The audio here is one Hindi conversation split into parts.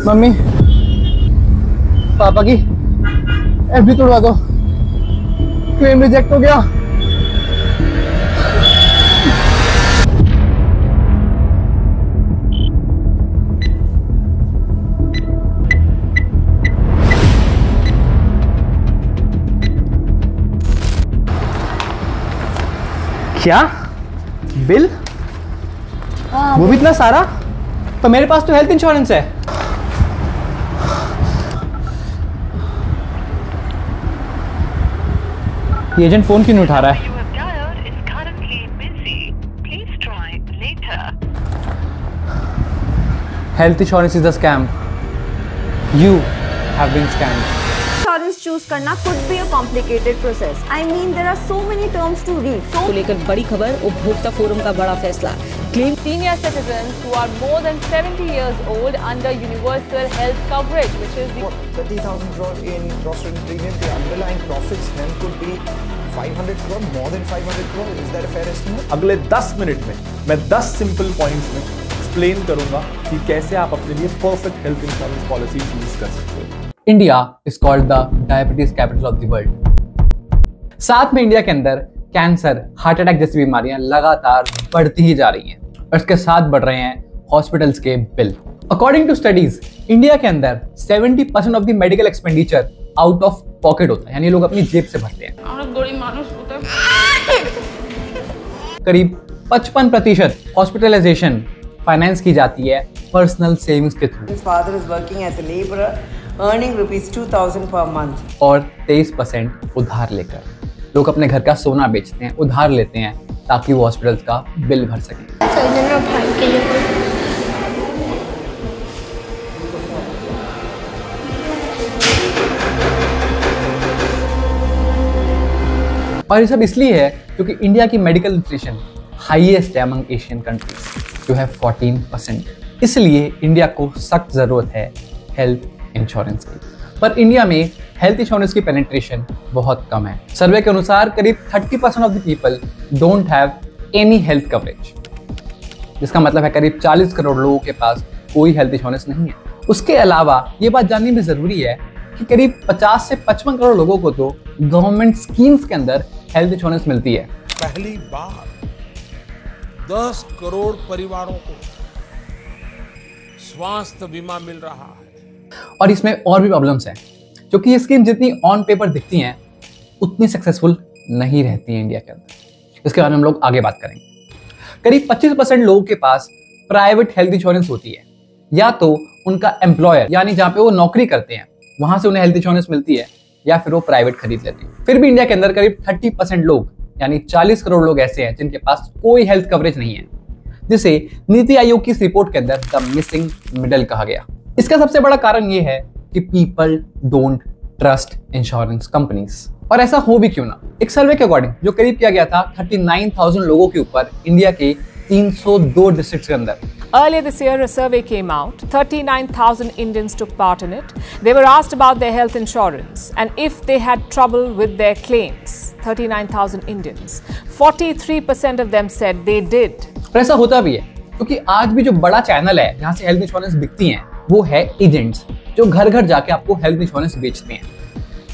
मम्मी पापा की एफडी तोड़वा दो, क्लेम रिजेक्ट हो गया। क्या बिल? वो भी इतना सारा? तो मेरे पास तो हेल्थ इंश्योरेंस है। ये एजेंट फोन क्यों नहीं उठा रहा है? Health insurance is a scam. You have been scammed. Insurance choose करना could be a complicated process. I mean there are so many terms to read. को लेकर बड़ी खबर, उपभोक्ता फोरम का बड़ा फैसला। Claim senior citizens who are more than 70 years old under universal health coverage, which is the 30,000 crore in gross written premium. The underlying profits then could be 500 crore, more than 500 crore. Is that a fair estimate? अगले 10 मिनट में मैं 10 सिंपल पॉइंट्स में एक्सप्लेन करूंगा कि कैसे आप अपने लिए perfect health insurance policy choose कर सकते हो। India is called the diabetes capital of the world. साथ में इंडिया के अंदर कैंसर, हार्ट अटैक जैसी बीमारियां लगातार बढ़ती ही जा रही हैं और इसके साथ बढ़ रहे हैं हॉस्पिटल्स के bill. According to studies, India के अंदर 70% of the medical expenditure out of pocket होता है, यानी लोग अपनी जेब से भरते हैं। करीब 55% हॉस्पिटलाइजेशन फाइनेंस की जाती है पर्सनल सेविंग्स के through. His father is working as a laborer, earning rupees 2,000 per month. और 23% उधार लेकर लोग अपने घर का सोना बेचते हैं, उधार लेते हैं ताकि वो हॉस्पिटल्स का बिल भर सकें। और ये सब इसलिए है क्योंकि इंडिया की मेडिकल इन्फ्लेशन हाईएस्ट है अमंग एशियन कंट्रीज, जो है 14%। इसलिए इंडिया को सख्त जरूरत है हेल्थ इंश्योरेंस की। पर इंडिया में हेल्थ इंश्योरेंस की पेनिट्रेशन बहुत कम है। सर्वे के अनुसार करीब 30% of the people don't have any health coverage, जिसका मतलब है करीब 40 करोड़ लोगों के पास कोई हेल्थ इंश्योरेंस नहीं है। उसके अलावा ये बात जाननी भी जरूरी है कि करीब 50 से 55 करोड़ लोगों को तो गवर्नमेंट स्कीम्स के अंदर हेल्थ इंश्योरेंस मिलती है। पहली बार 10 करोड़ परिवारों को स्वास्थ्य बीमा मिल रहा है। और इसमें और भी प्रॉब्लम्स हैं, क्योंकि ये स्कीम जितनी ऑन पेपर दिखती हैं उतनी सक्सेसफुल नहीं रहती है इंडिया के अंदर। इसके बारे में हम लोग आगे बात करेंगे। करीब 25% लोगों के पास प्राइवेट हेल्थ इंश्योरेंस होती है, या तो उनका एम्प्लॉयर यानी जहाँ पे वो नौकरी करते हैं वहां से उन्हें हेल्थ इंश्योरेंस मिलती है, या फिर वो प्राइवेट खरीद लेते हैं। फिर भी इंडिया के अंदर करीब 30% लोग यानी 40 करोड़ लोग ऐसे हैं जिनके पास कोई हेल्थ कवरेज नहीं है, जिसे नीति आयोग की इस रिपोर्ट के अंदर द मिसिंग मिडल कहा गया। इसका सबसे बड़ा कारण ये है कि people don't trust insurance companies. और ऐसा हो भी क्यों ना। एक सर्वे के अकॉर्डिंग जो करीब किया गया था 39,000 लोगों के ऊपर इंडिया के 302 डिस्ट्रिक्ट्स के अंदर। Earlier this year, a survey came out. 39,000 Indians took part in it. They were asked about their health insurance and if they had trouble with their claims. 39,000 Indians. 43% of them said they did. और ऐसा होता भी है क्योंकि आज भी जो बड़ा चैनल है जहाँ से हेल्थ इंश्योरेंस बिकती हैं वो है एजेंट्स, जो घर घर जाके आपको हेल्थ इंश्योरेंस बेचते हैं।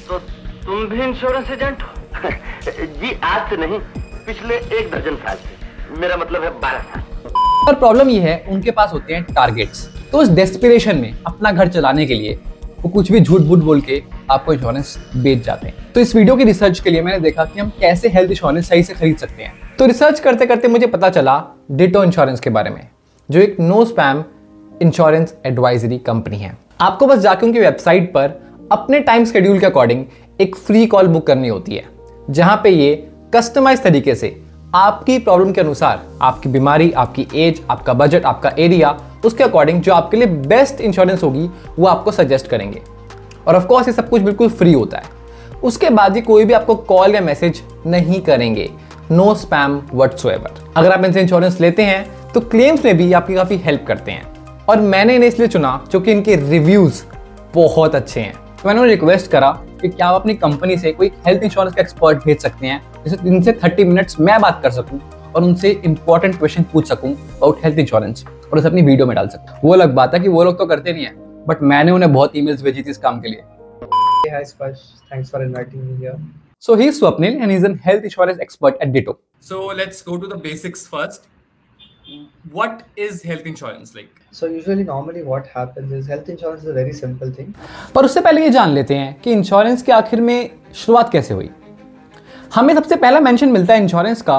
तो तुम भी इंश्योरेंस एजेंट हो? जी आज से नहीं, पिछले 1 दर्जन साल से। मेरा मतलब है 12 साल। और प्रॉब्लम ये है उनके पास होते हैं टारगेट्स, तो उस डेस्पिरेशन में अपना घर चलाने के लिए वो कुछ भी झूठ बूठ बोल के आपको इंश्योरेंस बेच जाते हैं। तो इस वीडियो की रिसर्च के लिए मैंने देखा कि हम कैसे हेल्थ इंश्योरेंस सही से खरीद सकते हैं। तो रिसर्च करते करते मुझे पता चला डिटो इंश्योरेंस के बारे में, जो एक no spam insurance advisory company है। आपको बस जाके उनकी वेबसाइट पर अपने टाइम शेड्यूल के अकॉर्डिंग एक फ्री कॉल बुक करनी होती है, जहां पे ये कस्टमाइज तरीके से आपकी प्रॉब्लम के अनुसार, आपकी बीमारी, आपकी एज, आपका बजट, आपका एरिया, उसके अकॉर्डिंग जो आपके लिए बेस्ट इंश्योरेंस होगी वो आपको सजेस्ट करेंगे। और ऑफ कोर्स ये सब कुछ बिल्कुल फ्री होता है। उसके बाद ही कोई भी आपको कॉल या मैसेज नहीं करेंगे, नो स्पैम व्हाटसोएवर। अगर आप इनसे इंश्योरेंस लेते हैं तो क्लेम्स में भी आपकी काफ़ी हेल्प करते हैं। और मैंने इन्हें इसलिए चुना क्योंकि इनके रिव्यूज़ बहुत अच्छे हैं। तो मैंने उन्हें रिक्वेस्ट करा कि क्या आप अपनी कंपनी से कोई हेल्थ इंश्योरेंस का एक्सपर्ट भेज सकते हैं, जिससे इनसे 30 मिनट्स मैं बात कर सकूं और उनसे इंपॉर्टेंट क्वेश्चन पूछ सकूं अबाउट हेल्थ इंश्योरेंस और उसे अपनी वीडियो में डाल सकूं। वो अलग बात है कि वो लोग तो करते नहीं है, बट मैंने उन्हें बहुत ईमेल्स भेजी थी इस काम के लिए. Hi Sparsh, thanks for inviting me here. So he's Swapnil and he's a health insurance expert at Ditto. So let's go to the basics first. What is health insurance like? So usually normally what happens is health insurance is a very simple thing. पर उससे पहले ये जान लेते हैं कि इंश्योरेंस के आखिर में शुरुआत कैसे हुई. हमें सबसे पहला मेंशन मिलता है इंश्योरेंस का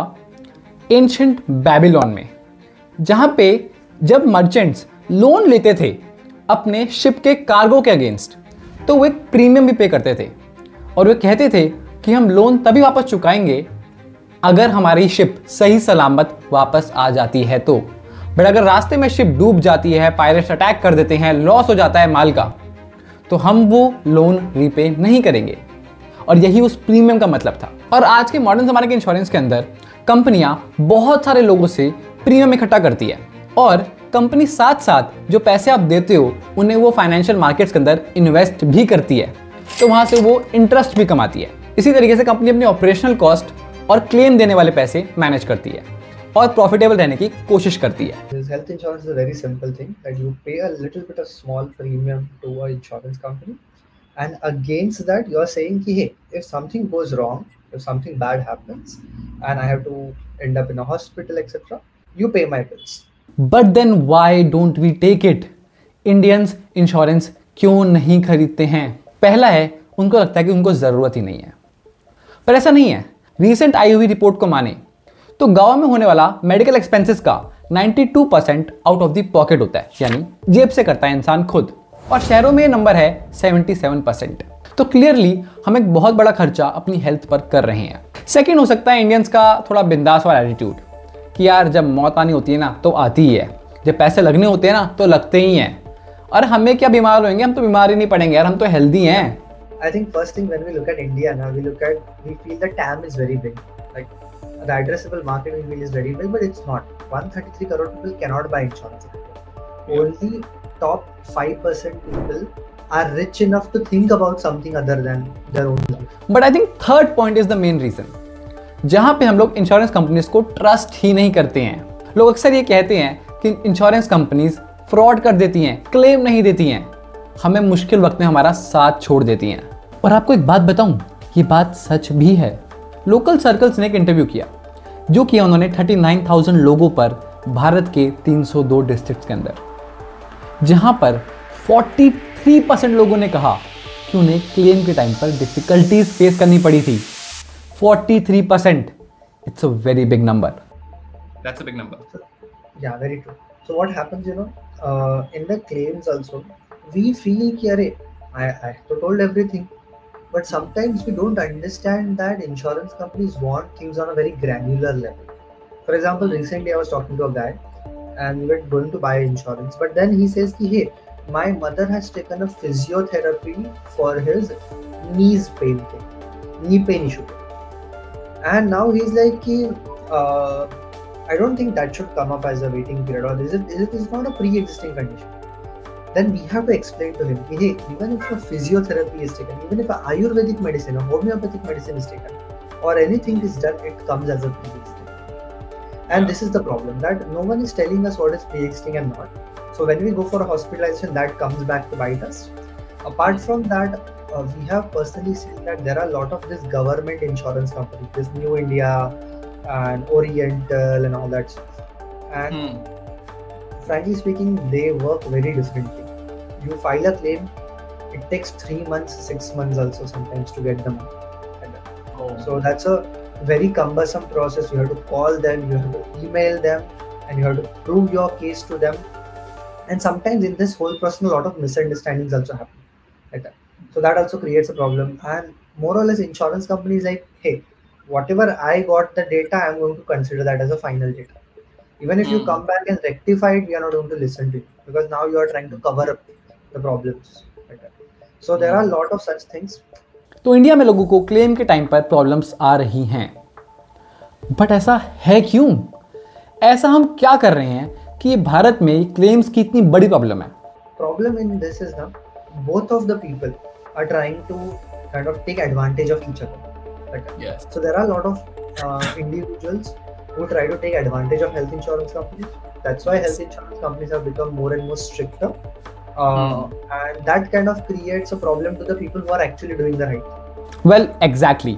एंशिएंट बेबीलोन में, जहां पे जब मर्चेंट्स लोन लेते थे अपने शिप के कार्गो के अगेंस्ट, तो वो एक प्रीमियम भी पे करते थे और वे कहते थे कि हम लोन तभी वापस चुकाएंगे अगर हमारी शिप सही सलामत वापस आ जाती है तो. बट अगर रास्ते में शिप डूब जाती है, पायरेट्स अटैक कर देते हैं, लॉस हो जाता है माल का, तो हम वो लोन रीपे नहीं करेंगे. और यही उस प्रीमियम का मतलब था. और आज के मॉडर्न ज़माने के इंश्योरेंस के अंदर कंपनियां बहुत सारे लोगों से प्रीमियम इकट्ठा करती है और कंपनी साथ साथ जो पैसे आप देते हो उन्हें वो फाइनेंशियल मार्केट्स के अंदर इन्वेस्ट भी करती है, तो वहां से वो इंटरेस्ट भी कमाती है. इसी तरीके से कंपनी अपनी ऑपरेशनल कॉस्ट और क्लेम देने वाले पैसे मैनेज करती है और प्रॉफिटेबल रहने की कोशिश करती है. Health insurance is a very simple thing that you pay a little bit of small premium to an insurance company, and against that you are saying कि hey, if something goes wrong, if something bad happens and I have to end up in a hospital etc., you pay my bills. But then why don't we take it? Indians insurance क्यों नहीं खरीदते हैं? पहला है, उनको लगता है कि उनको ज़रूरत ही नहीं है. पर ऐसा नहीं है. रीसेंट आई हुई रिपोर्ट को माने तो गांव में होने वाला मेडिकल एक्सपेंसेस का 92% आउट ऑफ द पॉकेट होता है, यानी जेब से करता है इंसान खुद, और शहरों में ये नंबर है 77%. तो क्लियरली हम एक बहुत बड़ा खर्चा अपनी हेल्थ पर कर रहे हैं. सेकेंड हो सकता है इंडियंस का थोड़ा बिंदास वाला एटीट्यूड कि यार जब मौत आनी होती है ना तो आती ही है, जब पैसे लगने होते हैं ना तो लगते ही हैं, और हमें क्या बीमार होंगे, हम तो बीमार ही नहीं पड़ेंगे यार, हम तो हेल्दी हैं. I think first thing when we look at India now, we feel the TAM is very big. Like the addressable market we feel is very big, but it's not. 133 crore people cannot buy insurance. Only top 5% people are rich enough to think about something other than their own life. But I think third point is the main reason. जहाँ पे हम लोग इंश्योरेंस कंपनीज को ट्रस्ट ही नहीं करते हैं. लोग अक्सर ये कहते हैं कि इंश्योरेंस कंपनीज फ्रॉड कर देती हैं, क्लेम नहीं देती हैं, हमें मुश्किल वक्त में हमारा साथ छोड़ देती हैं. और आपको एक बात बताऊं, ये बात सच भी है. लोकल सर्कल्स ने एक इंटरव्यू किया जो किया उन्होंने 39,000 लोगों पर भारत के 302 डिस्ट्रिक्ट्स के अंदर, जहां पर 43% लोगों ने कहा कि उन्हें क्लेम के टाइम पर डिफिकल्टीज फेस करनी पड़ी थी. 43%. It's a very big number. That's a big number. Yeah, very true. So what happens, in the claims also, we feel कि I told everything, but sometimes we don't understand that insurance companies want things on a very granular level. For example, recently I was talking to a guy and we were going to buy insurance, but then he says कि hey, my mother has taken a physiotherapy for his knee pain issue. And now he's like, I don't think that should come up as a waiting period, or is it not a pre-existing condition? Then we have to explain to him, hey, even if a physiotherapy is taken, even if a Ayurvedic medicine or homeopathic medicine is taken, or anything is done, it comes as a pre-existing. And this is the problem, that no one is telling us what is pre-existing and not. So when we go for a hospitalization, that comes back to bite us. Apart from that, we have personally seen that there are a lot of this government insurance companies, this New India and Oriental and all that stuff. And frankly speaking, they work very differently. You file a claim, it takes 3 months, 6 months also sometimes to get the money. So that's a very cumbersome process. You have to call them, you have to email them, and you have to prove your case to them. And sometimes in this whole process, a lot of misunderstandings also happen. Like that. So that also creates a problem. And more or less, insurance companies like, hey, whatever I got the data, I'm going to consider that as a final data. Even if you come back and rectify it, we are not going to listen to you, because now you are trying to cover up the problems. Like that. So there are a lot of such things. तो इंडिया में लोगों को क्लेम के टाइम पर प्रॉब्लम्स आ रही हैं, बट ऐसा है क्यों? ऐसा हम क्या कर रहे हैं कि भारत में क्लेम्स की इतनी बड़ी प्रॉब्लम है? Problem in this is now both of the people are trying to kind of take advantage of each other. Like, yes. So there are a lot of individuals who try to take advantage of health insurance companies. That's why health insurance companies have become more and more stricter and that kind of creates a problem to the people who are actually doing the right thing. Well, exactly.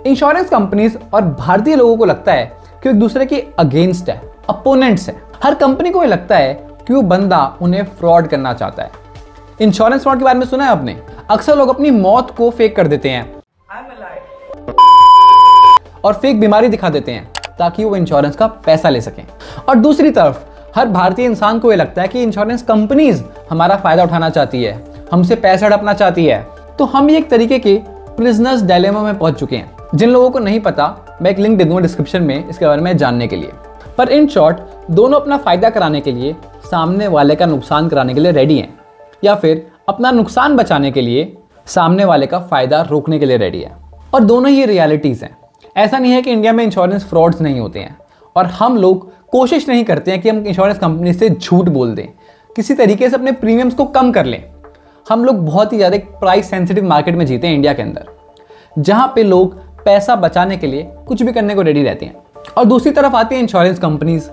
Insurance companies और भारतीय लोगों को लगता है कि एक दूसरे के अगेंस्ट है, अपोनेंट्स है। हर कंपनी को ये लगता है कि वो बंदा उन्हें फ्रॉड करना चाहता है। इंश्योरेंस फ्रॉड के बारे में सुना है आपने? अक्सर लोग अपनी मौत को फेक कर देते हैं और फेक बीमारी दिखा देते हैं ताकि वो इंश्योरेंस का पैसा ले सकें। और दूसरी तरफ हर भारतीय इंसान को ये लगता है कि इंश्योरेंस कंपनीज हमारा फायदा उठाना चाहती है, हमसे पैसा हड़पना चाहती है। तो हम एक तरीके के प्रिजनर्स डायलेमा में पहुंच चुके हैं। जिन लोगों को नहीं पता, मैं एक लिंक दे दूंगा डिस्क्रिप्शन में इसके बारे में जानने के लिए। पर इन शॉर्ट, दोनों अपना फायदा कराने के लिए सामने वाले का नुकसान कराने के लिए रेडी हैं, या फिर अपना नुकसान बचाने के लिए सामने वाले का फायदा रोकने के लिए रेडी है। और दोनों ही रियलिटीज हैं। ऐसा नहीं है कि इंडिया में इंश्योरेंस फ्रॉड्स नहीं होते हैं, और हम लोग कोशिश नहीं करते हैं कि हम इंश्योरेंस कंपनी से झूठ बोल दें, किसी तरीके से अपने प्रीमियम्स को कम कर लें। हम लोग बहुत ही ज़्यादा प्राइस सेंसिटिव मार्केट में जीते हैं इंडिया के अंदर, जहाँ पे लोग पैसा बचाने के लिए कुछ भी करने को रेडी रहते हैं। और दूसरी तरफ आती है इंश्योरेंस कंपनीज,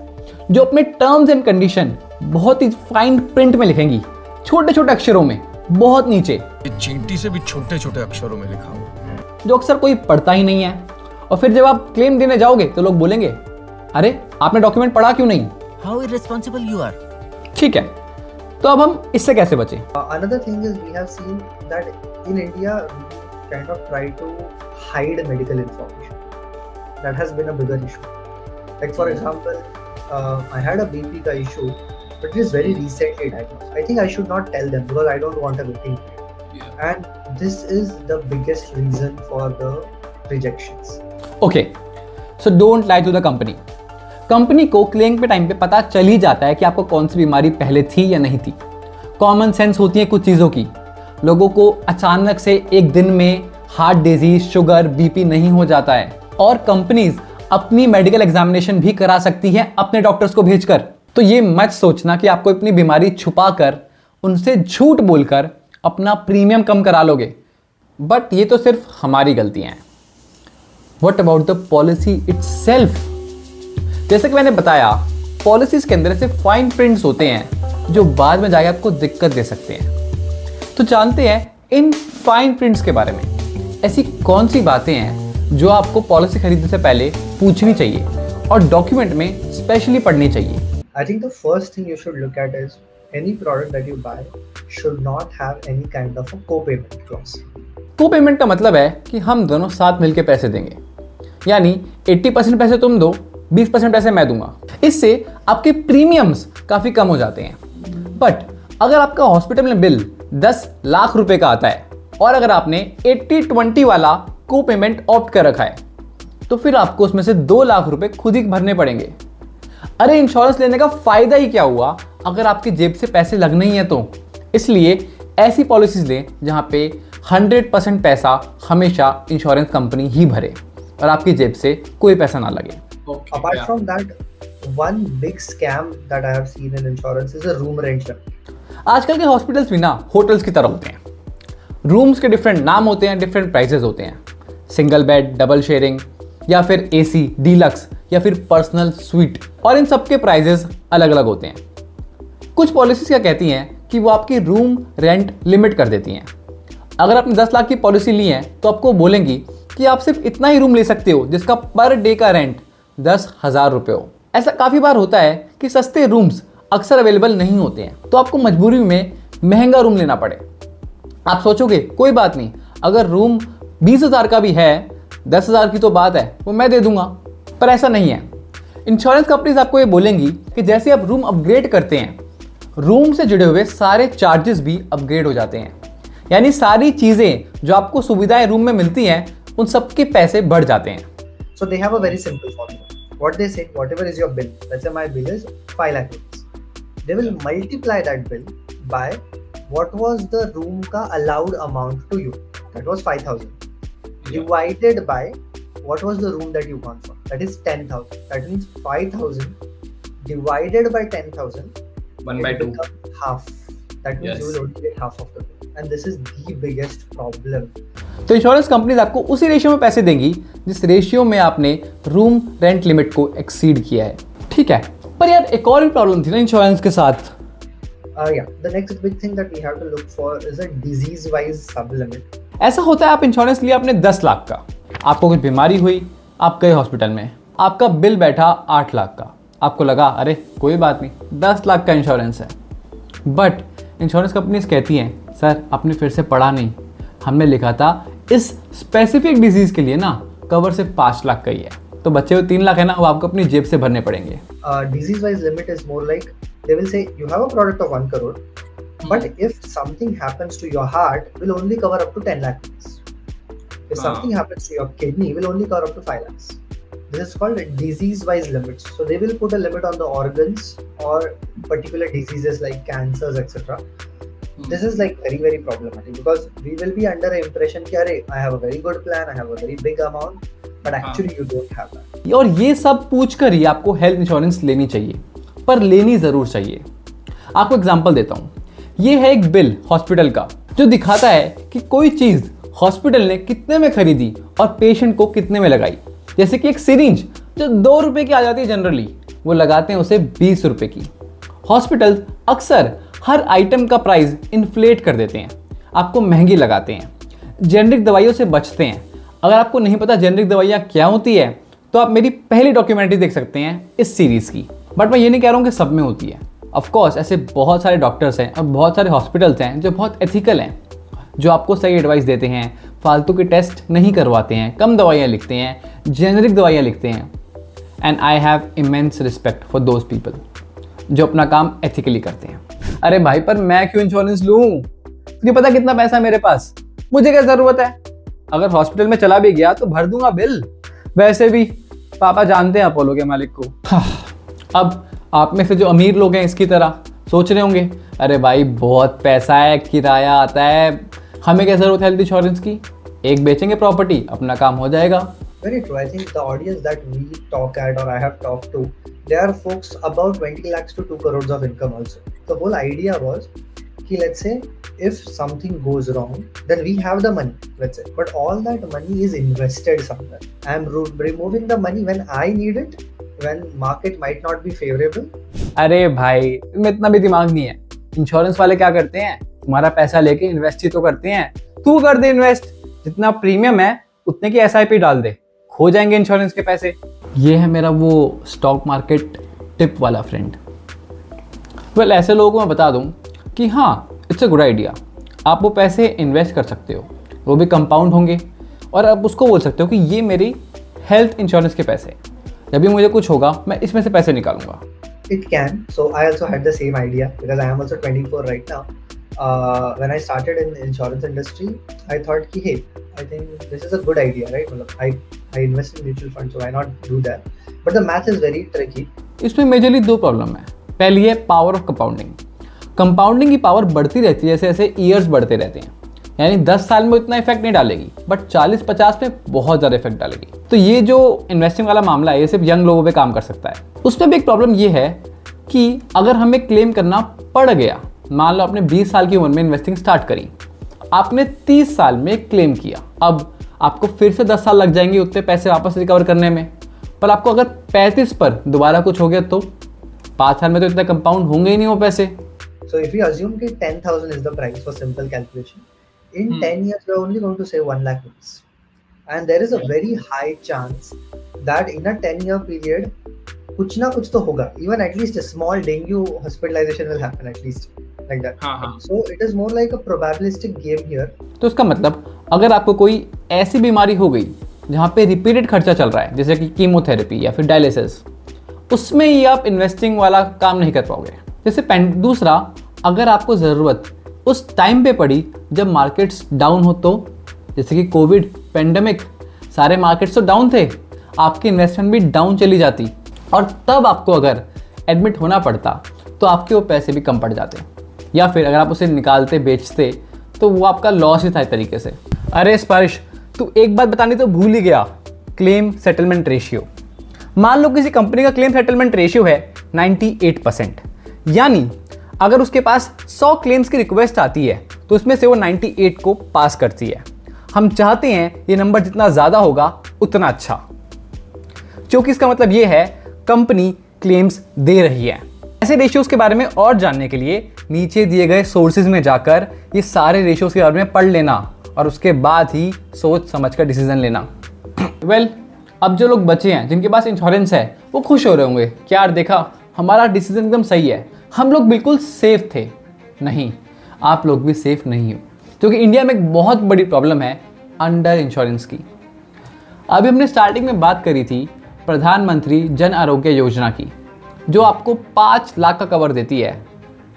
जो अपने टर्म्स एंड कंडीशन बहुत ही फाइन प्रिंट में लिखेंगी, छोटे छोटे अक्षरों में, बहुत नीचे, चींटी से भी छोटे छोटे अक्षरों में लिखा हुआ, जो अक्सर कोई पढ़ता ही नहीं है। और फिर जब आप क्लेम देने जाओगे तो लोग बोलेंगे, अरे आपने डॉक्यूमेंट पढ़ा क्यों नहीं? How irresponsible you are. ठीक है, तो अब हम इससे कैसे बचें? Another thing is we have seen that in India we kind of try to hide medical information. That has been a bigger issue. Like for example, I had a BP ka issue, but it is very recently diagnosed. I think I should not tell them because I don't want a victim. And this is the biggest reason for the rejections. Okay, so don't lie to the company. Company को क्लेम के टाइम पे पता चल ही जाता है कि आपको कौन सी बीमारी पहले थी या नहीं थी। कॉमन सेंस होती है कुछ चीज़ों की। लोगों को अचानक से एक दिन में हार्ट डिजीज, शुगर, बीपी नहीं हो जाता है। और कंपनीज अपनी मेडिकल एग्जामिनेशन भी करा सकती हैं अपने डॉक्टर्स को भेजकर। तो ये मत सोचना कि आपको अपनी बीमारी छुपा कर, उनसे झूठ बोलकर अपना प्रीमियम कम करा लोगे। बट ये तो सिर्फ हमारी गलतियां हैं। What about the policy itself? जैसे कि मैंने बताया, पॉलिसीज के अंदर ऐसे फाइन प्रिंट्स होते हैं जो बाद में जाके आपको दिक्कत दे सकते हैं। तो जानते हैं इन फाइन प्रिंट्स के बारे में। ऐसी कौन सी बातें हैं जो आपको पॉलिसी खरीदने से पहले पूछनी चाहिए और डॉक्यूमेंट में स्पेशली पढ़नी चाहिए? I think the first thing you should look at is any product that you buy should not have any kind of a co-payment clause. को-पेमेंट का मतलब है कि हम दोनों साथ मिलकर पैसे देंगे, यानी 80% पैसे तुम दो, 20% पैसे मैं दूंगा। इससे आपके प्रीमियम्स काफ़ी कम हो जाते हैं। बट अगर आपका हॉस्पिटल में बिल 10 लाख रुपए का आता है और अगर आपने 80-20 वाला को पेमेंट ऑप्ट कर रखा है, तो फिर आपको उसमें से 2 लाख रुपए खुद ही भरने पड़ेंगे। अरे इंश्योरेंस लेने का फायदा ही क्या हुआ अगर आपकी जेब से पैसे लगने ही है तो? इसलिए ऐसी पॉलिसीज लें जहां पे 100% पैसा हमेशा इंश्योरेंस कंपनी ही भरे और आपकी जेब से कोई पैसा ना लगे। Apart from that, one big scam that I have seen in insurance is a room rent. आजकल के हॉस्पिटल्स भी ना होटल्स की तरह होते हैं। रूम्स के डिफरेंट नाम होते हैं, डिफरेंट प्राइसेस होते हैं। सिंगल बेड, डबल शेयरिंग, या फिर एसी, डीलक्स, या फिर पर्सनल स्वीट, और इन सब के प्राइसेस अलग अलग होते हैं। कुछ पॉलिसीज क्या कहती हैं कि वो आपकी रूम रेंट लिमिट कर देती हैं। अगर आपने 10 लाख की पॉलिसी ली है तो आपको बोलेंगी कि आप सिर्फ इतना ही रूम ले सकते हो जिसका पर डे का रेंट 10,000 रुपये हो। ऐसा काफ़ी बार होता है कि सस्ते रूम्स अक्सर अवेलेबल नहीं होते हैं, तो आपको मजबूरी में महंगा रूम लेना पड़े। आप सोचोगे कोई बात नहीं, अगर रूम 20,000 का भी है, 10,000 की तो बात है, वो मैं दे दूंगा। पर ऐसा नहीं है। इंश्योरेंस कंपनीज आपको ये बोलेंगी कि जैसे आप रूम अपग्रेड करते हैं, रूम से जुड़े हुए सारे चार्जेस भी अपग्रेड हो जाते हैं। यानी सारी चीज़ें जो आपको सुविधाएं रूम में मिलती हैं, उन सब के पैसे बढ़ जाते हैं। So they have a very simple formula. What they say, whatever is your bill, let's say my bill is 5 lakh rupees. They will multiply that bill by what was the room ka allowed amount to you. That was 5,000. Divided by what was the room that you gone for. That is 10,000. That means 5,000 divided by 10,000. 1/2. Half. That means you will only get half of the bill. And this is the biggest problem. तो इंश्योरेंस कंपनीज आपको उसी रेशियो में पैसे देंगी जिस रेशियो में आपने रूम रेंट लिमिट को एक्सीड किया है। ठीक है, पर यार एक और भी प्रॉब्लम थी ना इंश्योरेंस के साथ। Yeah, the next big thing that we have to look for is a disease-wise sublimit. ऐसा होता है आप इंश्योरेंस लिया आपने 10 लाख का, आपको कुछ बीमारी हुई, आप गए हॉस्पिटल में, आपका बिल बैठा 8 लाख का, आपको लगा अरे कोई बात नहीं 10 लाख का इंश्योरेंस है। बट इंश्योरेंस कंपनीज कहती हैं सर आपने फिर से पढ़ा नहीं, हमने लिखा था इस स्पेसिफिक डिजीज़ के लिए ना कवर सिर्फ 5 लाख का ही है, तो बच्चे को 3 लाख है ना वो आपको अपनी जेब से भरने पड़ेंगे। Disease-wise limit is more like they will say you have a product of 1 crore, but if something happens to your heart, will only cover up to 10 lakh rupees. If something happens to your kidney, will only cover up to 5 lakhs. This is called disease-wise limits. So they will put a limit on the organs or particular diseases like cancers, etc. This is like very, very problematic because we will be under an impression that I have a very good plan, I have a very big amount, but actually you don't have that. और ये सब पूछ कर ही आपको हेल्थ इंश्योरेंस लेनी चाहिए, पर लेनी ज़रूर चाहिए। आपको एग्जांपल देता हूँ, ये है एक बिल हॉस्पिटल का जो दिखाता है कि कोई चीज़ हॉस्पिटल ने कितने में खरीदी और पेशेंट को कितने में लगाई। जैसे कि एक सिरिंज जो 2 रुपए की आ जाती है जनरली, वो लगाते हैं उसे 20 रुपए की। हॉस्पिटल अक्सर हर आइटम का प्राइस इन्फ्लेट कर देते हैं, आपको महंगी लगाते हैं, जेनरिक दवाइयों से बचते हैं। अगर आपको नहीं पता जेनरिक दवाइयाँ क्या होती है तो आप मेरी पहली डॉक्यूमेंट्री देख सकते हैं इस सीरीज़ की। बट मैं ये नहीं कह रहा हूँ कि सब में होती है। ऑफ कोर्स ऐसे बहुत सारे डॉक्टर्स हैं और बहुत सारे हॉस्पिटल्स हैं जो बहुत एथिकल हैं, जो आपको सही एडवाइस देते हैं, फालतू के टेस्ट नहीं करवाते हैं, कम दवाइयाँ लिखते हैं, जेनरिक दवाइयाँ लिखते हैं। And I have immense respect for those people जो अपना काम एथिकली करते हैं। अरे भाई पर मैं क्यों इंश्योरेंस लूँ? तुझे पता कितना पैसा है मेरे पास, मुझे क्या ज़रूरत है? अगर हॉस्पिटल में चला भी गया तो भर दूंगा बिल। वैसे भी पापा जानते हैं अपोलो के मालिक को। अब आप में से जो अमीर लोग हैं इसकी तरह सोच रहे होंगे अरे भाई बहुत पैसा है, किराया आता है, हमें क्या जरूरत है हेल्थ इंश्योरेंस की? एक बेचेंगे प्रॉपर्टी, अपना काम हो जाएगा। Very true. I think the audience that we talk at or I have talked to, they are folks about 20 lakhs to 2 crores of income also. The whole idea was कि let's say if something goes wrong, then we have the money, let's say, but all that money is invested somewhere. I am removing the money when I need it, when market might not be favorable. अरे भाई तुम्हें इतना भी दिमाग नहीं है। इंश्योरेंस वाले क्या करते हैं, तुम्हारा पैसा लेके इन्वेस्ट ही तो करते हैं। तू कर दे इन्वेस्ट, जितना प्रीमियम है उतने की SIP डाल दे, खो जाएंगे इंश्योरेंस के पैसे। ये है मेरा वो स्टॉक मार्केट टिप वाला फ्रेंड। वेल ऐसे लोगों को मैं बता दूं कि हाँ इट्स अ गुड आइडिया, आप वो पैसे इन्वेस्ट कर सकते हो, वो भी कंपाउंड होंगे, और आप उसको बोल सकते हो कि ये मेरी हेल्थ इंश्योरेंस के पैसे, जब भी मुझे कुछ होगा मैं इसमें से पैसे निकालूंगा। It can. So I also had the same idea because I am also 24 right now. When I started in insurance industry, I thought कि hey, I think this is a good idea, right? I invest in mutual funds, so why not do that? But the math is very tricky. इसमें मेजरली 2 प्रॉब्लम है। पहली है पावर ऑफ कंपाउंडिंग। कंपाउंडिंग की पावर बढ़ती रहती है जैसे जैसे ईयर्स बढ़ते रहते हैं, यानी 10 साल में इतना इफेक्ट नहीं डालेगी, बट 40-50 में बहुत ज़्यादा इफेक्ट डालेगी। तो ये जो इन्वेस्टिंग वाला मामला है ये सिर्फ यंग लोगों पे काम कर सकता है। उसमें भी एक प्रॉब्लम ये है कि अगर हमें क्लेम करना पड़ गया, मान लो आपने 20 साल की उम्र में इन्वेस्टिंग स्टार्ट करी, आपने 30 साल में क्लेम किया, अब आपको फिर से 10 साल लग जाएंगे उतने पैसे वापस रिकवर करने में। पर आपको अगर 35 पर दोबारा कुछ हो गया तो 5 साल में तो इतना कंपाउंड होंगे ही नहीं वो पैसे। So if you assume that 10,000 is the price for simple calculation, in 10 years you are only going to save 1 lakh rupees, and there is a very high chance that in a 10-year period कुछ ना कुछ तो होगा, even at least a small dengue hospitalization will happen at least like that. So it is more like a probabilistic game here. तो इसका मतलब अगर आपको कोई ऐसी बीमारी हो गई जहाँ पे रिपीटेड खर्चा चल रहा है, जैसे कि कीमोथेरेपी या फिर डायलिसिस, उसमें ही आप इन्वेस्टिंग वाला काम नहीं कर पाओगे। जैसे दूसरा, अगर आपको ज़रूरत उस टाइम पे पड़ी जब मार्केट्स डाउन हो, तो जैसे कि कोविड पेंडेमिक, सारे मार्केट्स तो डाउन थे, आपकी इन्वेस्टमेंट भी डाउन चली जाती, और तब आपको अगर एडमिट होना पड़ता तो आपके वो पैसे भी कम पड़ जाते, या फिर अगर आप उसे निकालते बेचते तो वो आपका लॉस ही था एक तरीके से। अरे स्पर्श, तू एक बात बतानी तो भूल ही गया, क्लेम सेटलमेंट रेशियो। मान लो किसी कंपनी का क्लेम सेटलमेंट रेशियो है 98%, यानी अगर उसके पास 100 क्लेम्स की रिक्वेस्ट आती है तो उसमें से वो 98 को पास करती है। हम चाहते हैं ये नंबर जितना ज़्यादा होगा उतना अच्छा, क्योंकि इसका मतलब ये है कंपनी क्लेम्स दे रही है। ऐसे रेशियोज के बारे में और जानने के लिए नीचे दिए गए सोर्सेज में जाकर ये सारे रेशियोज के बारे में पढ़ लेना और उसके बाद ही सोच समझ कर डिसीजन लेना। वेल, अब जो लोग बचे हैं जिनके पास इंश्योरेंस है वो खुश हो रहे होंगे कि यार देखा हमारा डिसीजन एकदम सही है, हम लोग बिल्कुल सेफ थे। नहीं, आप लोग भी सेफ नहीं हो, क्योंकि इंडिया में एक बहुत बड़ी प्रॉब्लम है अंडर इंश्योरेंस की। अभी हमने स्टार्टिंग में बात करी थी प्रधानमंत्री जन आरोग्य योजना की, जो आपको 5 लाख का कवर देती है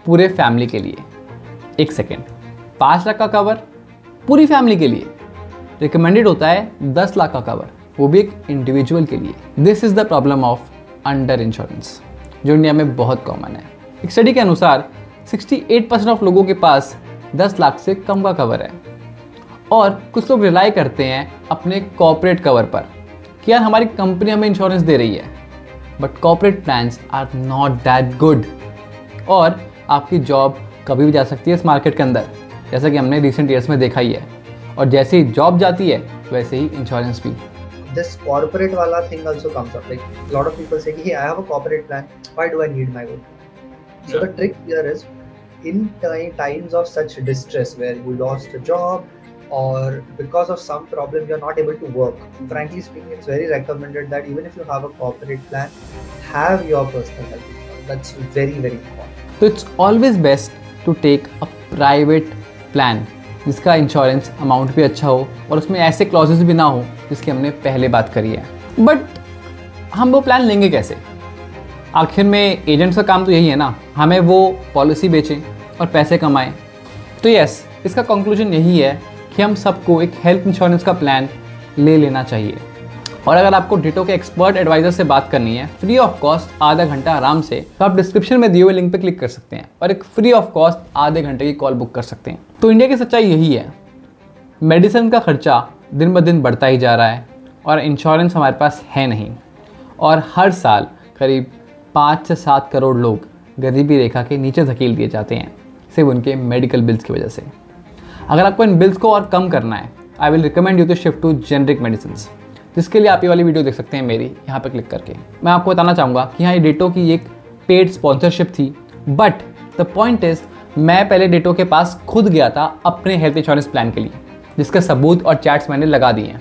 पूरे फैमिली के लिए। एक सेकेंड, 5 लाख का कवर पूरी फैमिली के लिए? रिकमेंडेड होता है 10 लाख का कवर, वो भी एक इंडिविजुअल के लिए। This is the problem of under insurance, जो इंडिया में बहुत कॉमन है। एक स्टडी के अनुसार 68% ऑफ लोगों के पास 10 लाख से कम का कवर है, और कुछ लोग रिलाई करते हैं अपने कॉर्पोरेट कवर पर कि यार हमारी कंपनी हमें इंश्योरेंस दे रही है, but corporate plans are not that good, और आपकी जॉब कभी भी जा सकती है इस मार्केट के अंदर, जैसा कि हमने रिसेंट ईयर्स में देखा ही है। और जैसे ही जॉब जाती है वैसे ही इंश्योरेंस भी। This corporate wala thing also comes up. Like a lot of people say, "Hey, I have a corporate plan. Why do I need my own?" So the trick here is, in times of such distress where you lost a job or because of some problem you're not able to work, frankly speaking, it's very recommended that even if you have a corporate plan, have your personal health insurance. That's very, very important. So it's always best to take a private plan जिसका इंश्योरेंस अमाउंट भी अच्छा हो और उसमें ऐसे क्लॉजेस भी ना हो जिसकी हमने पहले बात करी है। बट हम वो प्लान लेंगे कैसे? आखिर में एजेंट्स का काम तो यही है ना, हमें वो पॉलिसी बेचें और पैसे कमाएं। तो यस, इसका कंक्लूजन यही है कि हम सबको एक हेल्थ इंश्योरेंस का प्लान ले लेना चाहिए। और अगर आपको डिटो के एक्सपर्ट एडवाइजर से बात करनी है फ्री ऑफ कॉस्ट आधा घंटा आराम से, तो आप डिस्क्रिप्शन में दिए हुए लिंक पे क्लिक कर सकते हैं और एक फ्री ऑफ कॉस्ट आधे घंटे की कॉल बुक कर सकते हैं। तो इंडिया की सच्चाई यही है, मेडिसिन का खर्चा दिन ब दिन बढ़ता ही जा रहा है और इंश्योरेंस हमारे पास है नहीं, और हर साल करीब 5 से 7 करोड़ लोग गरीबी रेखा के नीचे धकेल दिए जाते हैं सिर्फ उनके मेडिकल बिल्स की वजह से। अगर आपको इन बिल्स को और कम करना है, I will recommend you to shift to generic medicine, जिसके लिए आप ये वाली वीडियो देख सकते हैं मेरी यहाँ पर क्लिक करके। मैं आपको बताना चाहूँगा कि हाँ, ये डेटो की एक पेड स्पॉन्सरशिप थी, बट द पॉइंट इज मैं पहले डेटो के पास खुद गया था अपने हेल्थ इंश्योरेंस प्लान के लिए, जिसके सबूत और चैट्स मैंने लगा दिए हैं,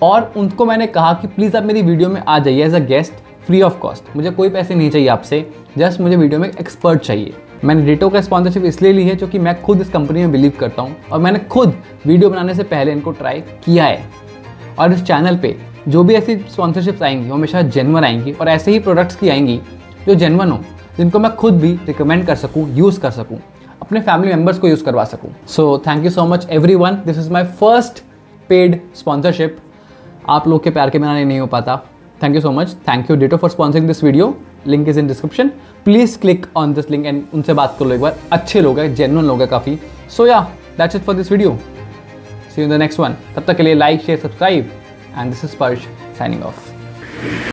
और उनको मैंने कहा कि प्लीज़ आप मेरी वीडियो में आ जाइए as a guest free of cost. मुझे कोई पैसे नहीं चाहिए आपसे, जस्ट मुझे वीडियो में एक्सपर्ट चाहिए। मैंने डेटो का स्पॉन्सरशिप इसलिए ली है क्योंकि मैं खुद इस कंपनी में बिलीव करता हूँ और मैंने खुद वीडियो बनाने से पहले इनको ट्राई किया है। और इस चैनल पे जो भी ऐसी स्पॉन्सरशिप्स आएंगी वो हमेशा जेन्युइन आएंगी, और ऐसे ही प्रोडक्ट्स की आएंगी जो जेन्युइन हो, जिनको मैं खुद भी रिकमेंड कर सकूँ, यूज़ कर सकूँ, अपने फैमिली मेम्बर्स को यूज़ करवा सकूँ। So thank you so much everyone, this is my first paid sponsorship. आप लोग के प्यार के बिना नहीं हो पाता। Thank you so much, thank you Deto for sponsoring this video. Link is in description, please click on this link and उनसे बात कर लो एक बार। अच्छे लोग हैं, जेन्युइन लोग हैं काफ़ी। So ya, that's it for this video, see you in the next one. तब तक के लिए like, share, subscribe, and this is Sparsh signing off.